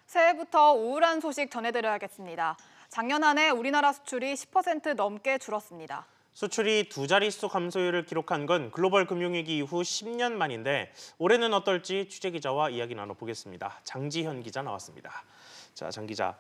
새해부터 우울한 소식 전해드려야겠습니다. 작년 한 해 우리나라 수출이 10% 넘게 줄었습니다. 수출이 두 자릿수 감소율을 기록한 건 글로벌 금융위기 이후 10년 만인데 올해는 어떨지 취재기자와 이야기 나눠보겠습니다. 장지현 기자 나왔습니다. 자, 장 기자.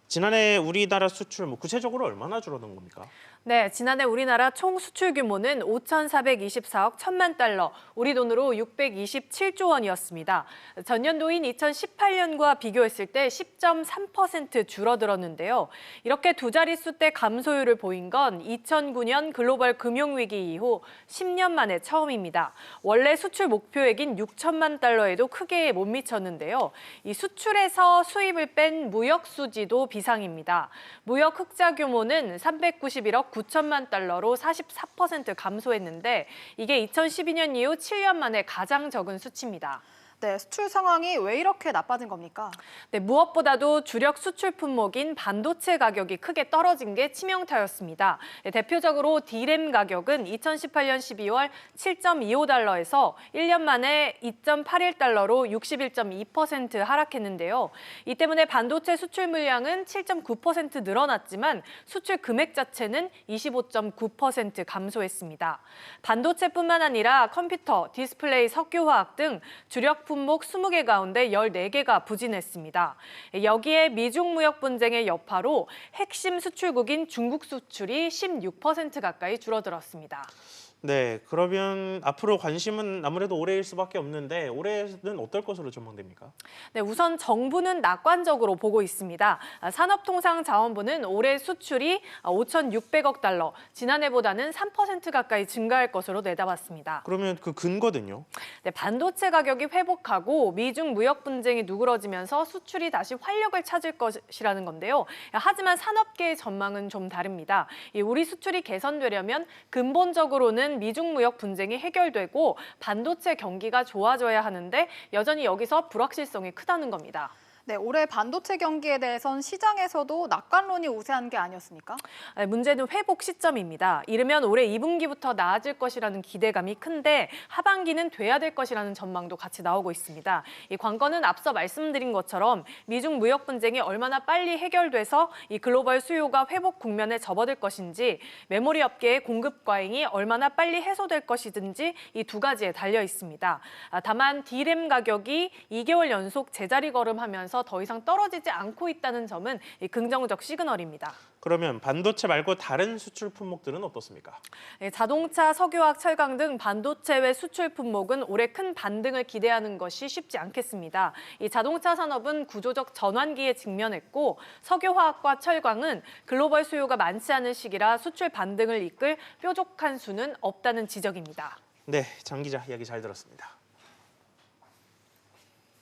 지난해 우리나라 수출 구체적으로 얼마나 줄어든 겁니까? 네, 지난해 우리나라 총 수출 규모는 5,424억 1천만 달러, 우리 돈으로 627조 원이었습니다. 전년도인 2018년과 비교했을 때 10.3% 줄어들었는데요. 이렇게 두 자릿수 대 감소율을 보인 건 2009년 글로벌 금융위기 이후 10년 만에 처음입니다. 원래 수출 목표액인 6천만 달러에도 크게 못 미쳤는데요. 이 수출에서 수입을 뺀 무역 수지도 비상입니다. 무역 흑자 규모는 391억 9천만 달러로 44% 감소했는데 이게 2012년 이후 7년 만에 가장 적은 수치입니다. 네, 수출 상황이 왜 이렇게 나빠진 겁니까? 네, 무엇보다도 주력 수출 품목인 반도체 가격이 크게 떨어진 게 치명타였습니다. 네, 대표적으로 D램 가격은 2018년 12월 7.25달러에서 1년 만에 2.81달러로 61.2% 하락했는데요. 이 때문에 반도체 수출 물량은 7.9% 늘어났지만 수출 금액 자체는 25.9% 감소했습니다. 반도체뿐만 아니라 컴퓨터, 디스플레이, 석유화학 등 주력 품목 20개 가운데 14개가 부진했습니다. 여기에 미중 무역 분쟁의 여파로 핵심 수출국인 중국 수출이 16% 가까이 줄어들었습니다. 네, 그러면 앞으로 관심은 아무래도 올해일 수밖에 없는데 올해는 어떨 것으로 전망됩니까? 네, 우선 정부는 낙관적으로 보고 있습니다. 산업통상자원부는 올해 수출이 5,600억 달러, 지난해보다는 3% 가까이 증가할 것으로 내다봤습니다. 그러면 그 근거는요? 네, 반도체 가격이 회복하고 미중 무역 분쟁이 누그러지면서 수출이 다시 활력을 찾을 것이라는 건데요. 하지만 산업계의 전망은 좀 다릅니다. 우리 수출이 개선되려면 근본적으로는 미중 무역 분쟁이 해결되고 반도체 경기가 좋아져야 하는데 여전히 여기서 불확실성이 크다는 겁니다. 네, 올해 반도체 경기에 대해선 시장에서도 낙관론이 우세한 게 아니었습니까? 문제는 회복 시점입니다. 이르면 올해 2분기부터 나아질 것이라는 기대감이 큰데 하반기는 돼야 될 것이라는 전망도 같이 나오고 있습니다. 이 관건은 앞서 말씀드린 것처럼 미중 무역 분쟁이 얼마나 빨리 해결돼서 이 글로벌 수요가 회복 국면에 접어들 것인지 메모리 업계의 공급 과잉이 얼마나 빨리 해소될 것이든지 이 두 가지에 달려 있습니다. 다만 D램 가격이 2개월 연속 제자리 걸음하면서 더 이상 떨어지지 않고 있다는 점은 긍정적 시그널입니다. 그러면 반도체 말고 다른 수출 품목들은 어떻습니까? 자동차, 석유화학, 철강 등 반도체 외 수출 품목은 올해 큰 반등을 기대하는 것이 쉽지 않겠습니다. 이 자동차 산업은 구조적 전환기에 직면했고 석유화학과 철강은 글로벌 수요가 많지 않은 시기라 수출 반등을 이끌 뾰족한 수는 없다는 지적입니다. 네, 장 기자 이야기 잘 들었습니다.